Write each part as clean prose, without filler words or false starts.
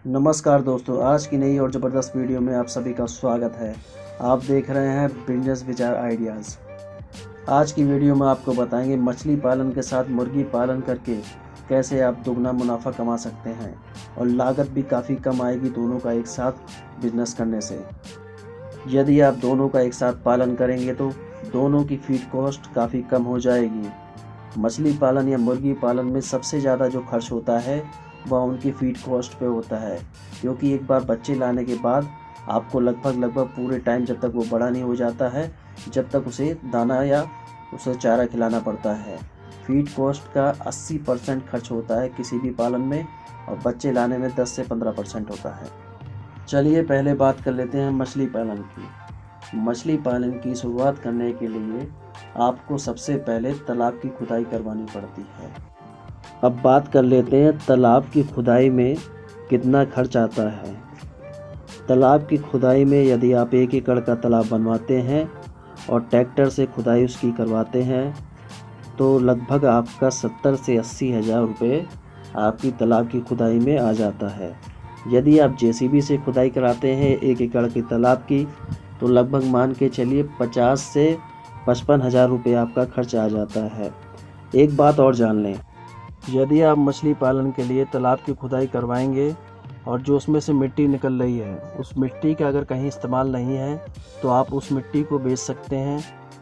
नमस्कार दोस्तों, आज की नई और ज़बरदस्त वीडियो में आप सभी का स्वागत है। आप देख रहे हैं बिजनेस विचार आइडियाज़। आज की वीडियो में आपको बताएंगे मछली पालन के साथ मुर्गी पालन करके कैसे आप दोगुना मुनाफा कमा सकते हैं और लागत भी काफ़ी कम आएगी दोनों का एक साथ बिजनेस करने से। यदि आप दोनों का एक साथ पालन करेंगे तो दोनों की फीड कॉस्ट काफ़ी कम हो जाएगी। मछली पालन या मुर्गी पालन में सबसे ज़्यादा जो खर्च होता है वह उनकी फीड कॉस्ट पे होता है, क्योंकि एक बार बच्चे लाने के बाद आपको लगभग पूरे टाइम जब तक वो बड़ा नहीं हो जाता है, जब तक उसे दाना या उसे चारा खिलाना पड़ता है। फीड कॉस्ट का 80% खर्च होता है किसी भी पालन में और बच्चे लाने में 10 से 15% होता है। चलिए पहले बात कर लेते हैं मछली पालन की। मछली पालन की शुरुआत करने के लिए आपको सबसे पहले तालाब की खुदाई करवानी पड़ती है। अब बात कर लेते हैं तालाब की खुदाई में कितना खर्च आता है। तालाब की खुदाई में यदि आप 1 एकड़ का तालाब बनवाते हैं और ट्रैक्टर से खुदाई उसकी करवाते हैं तो लगभग आपका 70 से 80 हज़ार रुपये आपकी तालाब की खुदाई में आ जाता है। यदि आप जेसीबी से खुदाई कराते हैं 1 एकड़ के तालाब की तो लगभग मान के चलिए 50 से 55 हज़ार रुपये आपका खर्च आ जाता है। एक बात और जान लें, यदि आप मछली पालन के लिए तालाब की खुदाई करवाएंगे और जो उसमें से मिट्टी निकल रही है उस मिट्टी का अगर कहीं इस्तेमाल नहीं है तो आप उस मिट्टी को बेच सकते हैं।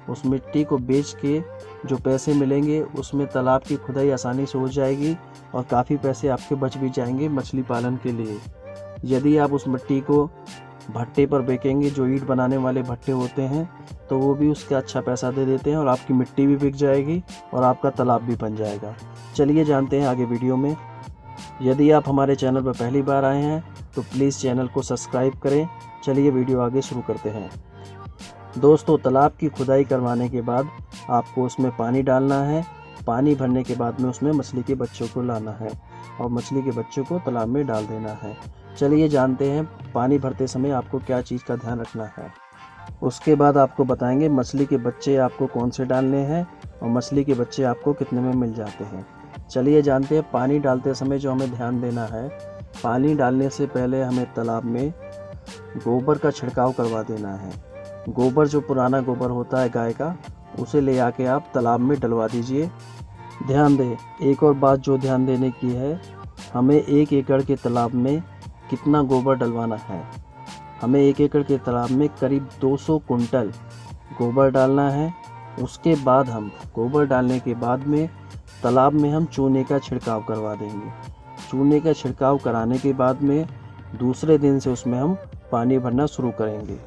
उस मिट्टी को बेच के जो पैसे मिलेंगे उसमें तालाब की खुदाई आसानी से हो जाएगी और काफ़ी पैसे आपके बच भी जाएंगे मछली पालन के लिए। यदि आप उस मिट्टी को भट्टे पर बेचेंगे, जो ईंट बनाने वाले भट्टे होते हैं, तो वो भी उसका अच्छा पैसा दे देते हैं और आपकी मिट्टी भी बिक जाएगी और आपका तालाब भी बन जाएगा। चलिए जानते हैं आगे वीडियो में। यदि आप हमारे चैनल पर पहली बार आए हैं तो प्लीज़ चैनल को सब्सक्राइब करें। चलिए वीडियो आगे शुरू करते हैं। दोस्तों, तालाब की खुदाई करवाने के बाद आपको उसमें पानी डालना है। पानी भरने के बाद में उसमें मछली के बच्चों को लाना है और मछली के बच्चों को तालाब में डाल देना है। चलिए जानते हैं पानी भरते समय आपको क्या चीज़ का ध्यान रखना है। उसके बाद आपको बताएंगे मछली के बच्चे आपको कौन से डालने हैं और मछली के बच्चे आपको कितने में मिल जाते हैं। चलिए जानते हैं पानी डालते समय जो हमें ध्यान देना है। पानी डालने से पहले हमें तालाब में गोबर का छिड़काव करवा देना है। गोबर जो पुराना गोबर होता है गाय का, उसे ले आके आप तालाब में डलवा दीजिए। ध्यान दें, एक और बात जो ध्यान देने की है, हमें 1 एकड़ के तालाब में कितना गोबर डलवाना है। हमें 1 एकड़ के तालाब में करीब 200 कुंटल गोबर डालना है। उसके बाद हम गोबर डालने के बाद में तालाब में हम चूने का छिड़काव करवा देंगे। चूने का छिड़काव कराने के बाद में दूसरे दिन से उसमें हम पानी भरना शुरू करेंगे।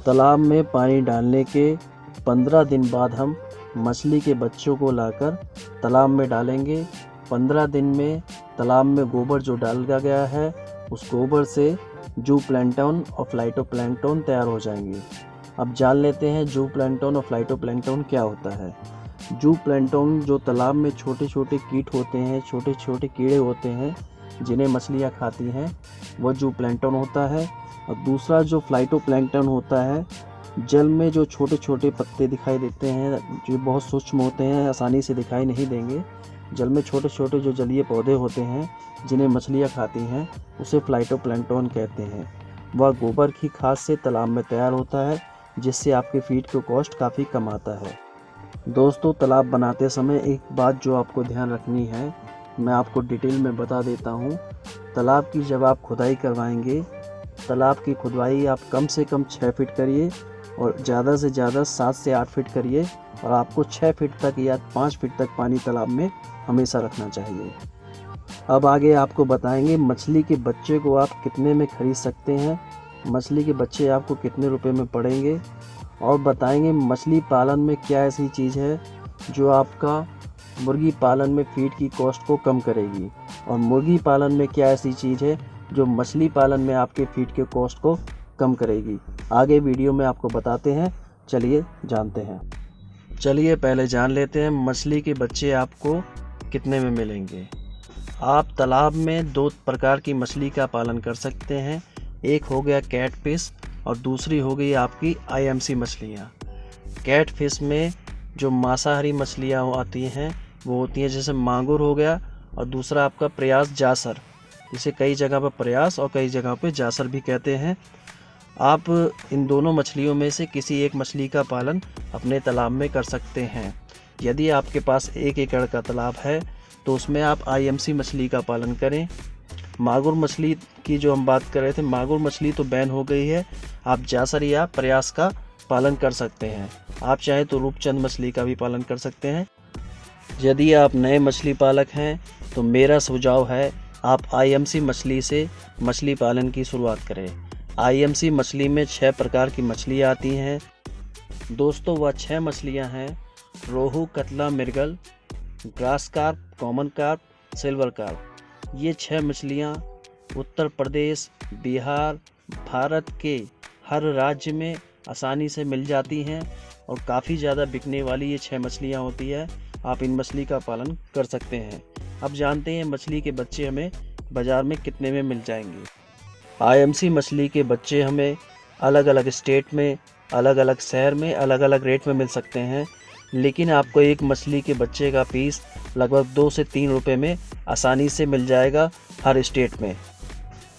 तालाब में पानी डालने के 15 दिन बाद हम मछली के बच्चों को लाकर तालाब में डालेंगे। 15 दिन में तालाब में गोबर जो डाला गया है उस गोबर से जू प्लैंटन और फाइटोप्लैंक्टन तैयार हो जाएंगे। अब जान लेते हैं जू प्लैंटन और फाइटोप्लैंक्टन क्या होता है। जू प्लैंटन जो तालाब में छोटे छोटे कीट होते हैं, छोटे छोटे कीड़े होते हैं जिन्हें मछलियां खाती हैं, वह जू प्लैंटन होता है। और दूसरा जो फाइटोप्लैंक्टन होता है, जल में जो छोटे छोटे पत्ते दिखाई देते हैं जो बहुत सूक्ष्म होते हैं, आसानी से दिखाई नहीं देंगे। जल में छोटे छोटे जो जलीय पौधे होते हैं जिन्हें मछलियां खाती हैं, उसे फाइटोप्लैंक्टन कहते हैं। वह गोबर की खाद से तालाब में तैयार होता है, जिससे आपके फीड का कॉस्ट काफ़ी कम आता है। दोस्तों, तालाब बनाते समय एक बात जो आपको ध्यान रखनी है, मैं आपको डिटेल में बता देता हूँ। तालाब की जब आप खुदाई करवाएंगे, तालाब की खुदाई आप कम से कम 6 फीट करिए और ज़्यादा से ज़्यादा 7 से 8 फीट करिए और आपको 6 फीट तक या 5 फीट तक पानी तालाब में हमेशा रखना चाहिए। अब आगे आपको बताएंगे मछली के बच्चे को आप कितने में ख़रीद सकते हैं, मछली के बच्चे आपको कितने रुपए में पड़ेंगे, और बताएंगे मछली पालन में क्या ऐसी चीज़ है जो आपका मुर्गी पालन में फीड की कॉस्ट को कम करेगी, और मुर्गी पालन में क्या ऐसी चीज़ है जो मछली पालन में आपके फीड के कॉस्ट को कम करेगी। आगे वीडियो में आपको बताते हैं। चलिए जानते हैं। चलिए पहले जान लेते हैं मछली के बच्चे आपको कितने में मिलेंगे। आप तालाब में 2 प्रकार की मछली का पालन कर सकते हैं। एक हो गया कैट फिश और दूसरी हो गई आपकी IMC मछलियाँ। कैट फिश में जो मांसाहारी मछलियाँ आती हैं वो होती हैं, जैसे मांगुर हो गया और दूसरा आपका प्रयास जासर। जिसे कई जगह पर प्रयास और कई जगह पर जासर भी कहते हैं। आप इन दोनों मछलियों में से किसी एक मछली का पालन अपने तालाब में कर सकते हैं। यदि आपके पास 1 एकड़ का तालाब है तो उसमें आप IMC मछली का पालन करें। मागुर मछली की जो हम बात कर रहे थे, मागुर मछली तो बैन हो गई है। आप जासर या प्रयास का पालन कर सकते हैं। आप चाहे तो रूपचंद मछली का भी पालन कर सकते हैं। यदि आप नए मछली पालक हैं तो मेरा सुझाव है आप IMC मछली से मछली पालन की शुरुआत करें। IMC मछली में 6 प्रकार की मछलियाँ आती हैं। दोस्तों वह 6 मछलियाँ हैं rohu, catla, mrigal, grass carp, common carp, silver carp. ये 6 मछलियाँ उत्तर प्रदेश, बिहार, भारत के हर राज्य में आसानी से मिल जाती हैं और काफ़ी ज़्यादा बिकने वाली ये 6 मछलियाँ होती है। आप इन मछली का पालन कर सकते हैं। अब जानते हैं मछली के बच्चे हमें बाज़ार में कितने में मिल जाएंगे। IMC मछली के बच्चे हमें अलग अलग स्टेट में, अलग अलग शहर में, अलग अलग रेट में मिल सकते हैं, लेकिन आपको एक मछली के बच्चे का पीस लगभग 2 से 3 रुपये में आसानी से मिल जाएगा हर स्टेट में।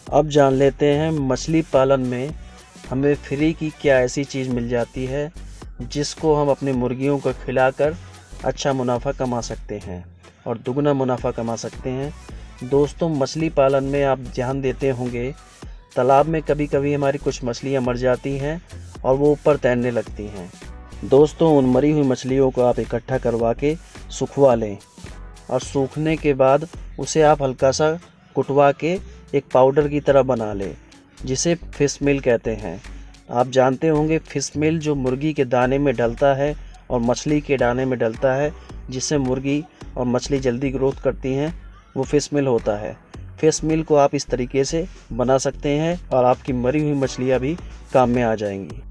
अब जान लेते हैं मछली पालन में हमें फ्री की क्या ऐसी चीज़ मिल जाती है जिसको हम अपनी मुर्गियों को खिलाकर अच्छा मुनाफा कमा सकते हैं और दुगना मुनाफा कमा सकते हैं। दोस्तों मछली पालन में आप ध्यान देते होंगे तालाब में कभी कभी हमारी कुछ मछलियां मर जाती हैं और वो ऊपर तैरने लगती हैं। दोस्तों उन मरी हुई मछलियों को आप इकट्ठा करवा के सुखवा लें और सूखने के बाद उसे आप हल्का सा कुटवा के एक पाउडर की तरह बना लें, जिसे फिश मील कहते हैं। आप जानते होंगे फिश मील जो मुर्गी के दाने में डलता है और मछली के दाने में डलता है, जिससे मुर्गी और मछली जल्दी ग्रोथ करती हैं, वो फिश मील होता है। फिश मील को आप इस तरीके से बना सकते हैं और आपकी मरी हुई मछलियाँ भी काम में आ जाएंगी।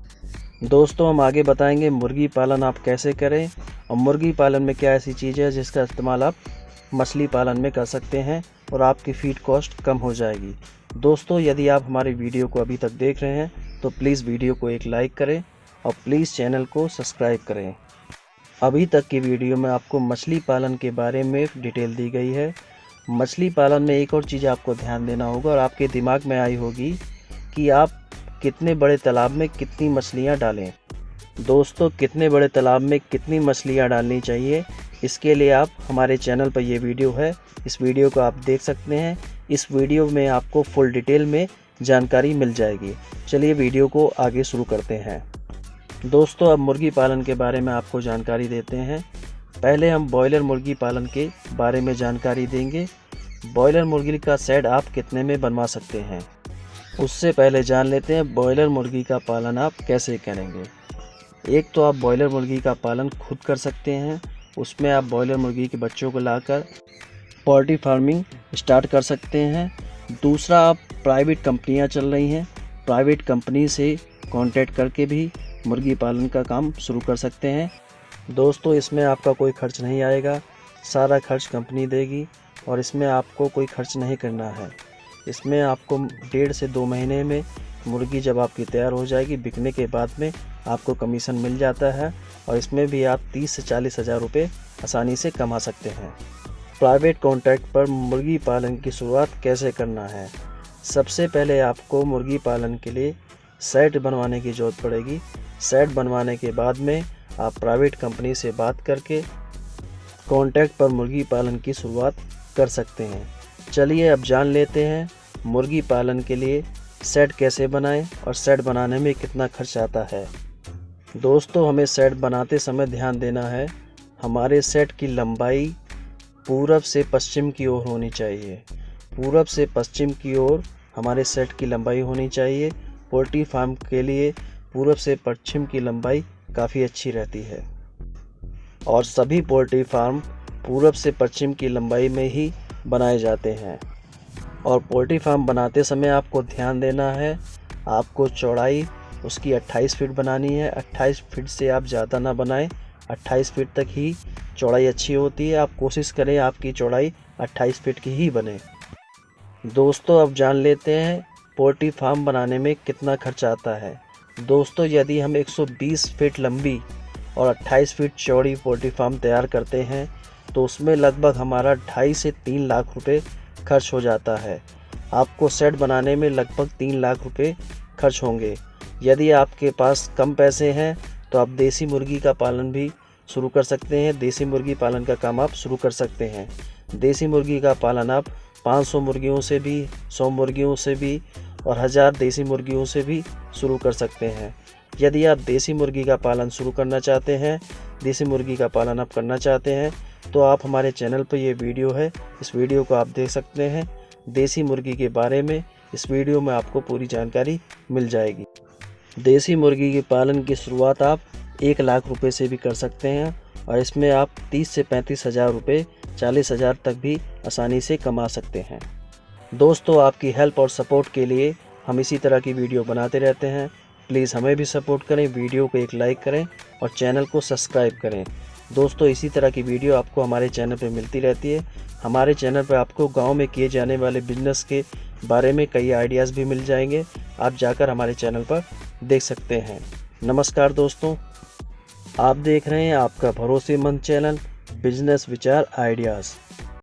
दोस्तों हम आगे बताएंगे मुर्गी पालन आप कैसे करें और मुर्गी पालन में क्या ऐसी चीज़ है जिसका इस्तेमाल आप मछली पालन में कर सकते हैं और आपकी फीड कॉस्ट कम हो जाएगी। दोस्तों यदि आप हमारे वीडियो को अभी तक देख रहे हैं तो प्लीज़ वीडियो को एक लाइक करें और प्लीज़ चैनल को सब्सक्राइब करें। अभी तक की वीडियो में आपको मछली पालन के बारे में डिटेल दी गई है। मछली पालन में एक और चीज़ आपको ध्यान देना होगा और आपके दिमाग में आई होगी कि आप कितने बड़े तालाब में कितनी मछलियाँ डालें। दोस्तों कितने बड़े तालाब में कितनी मछलियाँ डालनी चाहिए, इसके लिए आप हमारे चैनल पर ये वीडियो है, इस वीडियो को आप देख सकते हैं। इस वीडियो में आपको फुल डिटेल में जानकारी मिल जाएगी। चलिए वीडियो को आगे शुरू करते हैं। दोस्तों अब मुर्गी पालन के बारे में आपको जानकारी देते हैं। पहले हम बॉयलर मुर्गी पालन के बारे में जानकारी देंगे। बॉयलर मुर्गी का शेड आप कितने में बनवा सकते हैं, उससे पहले जान लेते हैं बॉयलर मुर्गी का पालन आप कैसे करेंगे। एक तो आप बॉयलर मुर्गी का पालन खुद कर सकते हैं, उसमें आप बॉयलर मुर्गी के बच्चों को लाकर पोल्ट्री फार्मिंग स्टार्ट कर सकते हैं। दूसरा आप प्राइवेट कंपनियां चल रही हैं, प्राइवेट कंपनी से कांटेक्ट करके भी मुर्गी पालन का काम शुरू कर सकते हैं। दोस्तों इसमें आपका कोई खर्च नहीं आएगा, सारा खर्च कंपनी देगी और इसमें आपको कोई खर्च नहीं करना है। इसमें आपको 1.5 से 2 महीने में मुर्गी जब आपकी तैयार हो जाएगी, बिकने के बाद में आपको कमीशन मिल जाता है और इसमें भी आप 30 से 40 हज़ार रुपये आसानी से कमा सकते हैं। प्राइवेट कॉन्ट्रैक्ट पर मुर्गी पालन की शुरुआत कैसे करना है। सबसे पहले आपको मुर्गी पालन के लिए सेट बनवाने की ज़रूरत पड़ेगी। सेट बनवाने के बाद में आप प्राइवेट कंपनी से बात करके कॉन्ट्रैक्ट पर मुर्गी पालन की शुरुआत कर सकते हैं। चलिए अब जान लेते हैं मुर्गी पालन के लिए सेट कैसे बनाएं और सेट बनाने में कितना खर्च आता है। दोस्तों हमें सेट बनाते समय ध्यान देना है, हमारे सेट की लंबाई पूरब से पश्चिम की ओर होनी चाहिए। पूरब से पश्चिम की ओर हमारे सेट की लंबाई होनी चाहिए। पोल्ट्री फार्म के लिए पूरब से पश्चिम की लंबाई काफ़ी अच्छी रहती है और सभी पोल्ट्री फार्म पूरब से पश्चिम की लंबाई में ही बनाए जाते हैं। और पोल्ट्री फार्म बनाते समय आपको ध्यान देना है, आपको चौड़ाई उसकी 28 फीट बनानी है। 28 फीट से आप ज़्यादा ना बनाएं, 28 फीट तक ही चौड़ाई अच्छी होती है। आप कोशिश करें आपकी चौड़ाई 28 फीट की ही बने। दोस्तों अब जान लेते हैं पोल्ट्री फार्म बनाने में कितना खर्च आता है। दोस्तों यदि हम 120 फीट लंबी और 28 फीट चौड़ी पोल्ट्री फार्म तैयार करते हैं तो उसमें लगभग हमारा 2.5 से 3 लाख रुपए खर्च हो जाता है। आपको सेट बनाने में लगभग 3 लाख रुपए खर्च होंगे। यदि आपके पास कम पैसे हैं तो आप देसी मुर्गी का पालन भी शुरू कर सकते हैं। देसी मुर्गी पालन का काम आप शुरू कर सकते हैं। देसी मुर्गी का पालन आप 500 मुर्गियों से भी, 100 मुर्गियों से भी और 1000 देसी मुर्गियों से भी शुरू कर सकते हैं। यदि आप देसी मुर्गी का पालन शुरू करना चाहते हैं, देसी मुर्गी का पालन आप करना चाहते हैं, तो आप हमारे चैनल पर ये वीडियो है, इस वीडियो को आप देख सकते हैं। देसी मुर्गी के बारे में इस वीडियो में आपको पूरी जानकारी मिल जाएगी। देसी मुर्गी के पालन की शुरुआत आप 1 लाख रुपए से भी कर सकते हैं और इसमें आप 30 से 35 हज़ार रुपये, 40 हज़ार तक भी आसानी से कमा सकते हैं। दोस्तों, आपकी हेल्प और सपोर्ट के लिए हम इसी तरह की वीडियो बनाते रहते हैं। प्लीज़ हमें भी सपोर्ट करें, वीडियो को एक लाइक करें और चैनल को सब्सक्राइब करें। दोस्तों, इसी तरह की वीडियो आपको हमारे चैनल पर मिलती रहती है। हमारे चैनल पर आपको गांव में किए जाने वाले बिजनेस के बारे में कई आइडियाज़ भी मिल जाएंगे। आप जाकर हमारे चैनल पर देख सकते हैं। नमस्कार दोस्तों, आप देख रहे हैं आपका भरोसेमंद चैनल बिजनेस विचार आइडियाज़।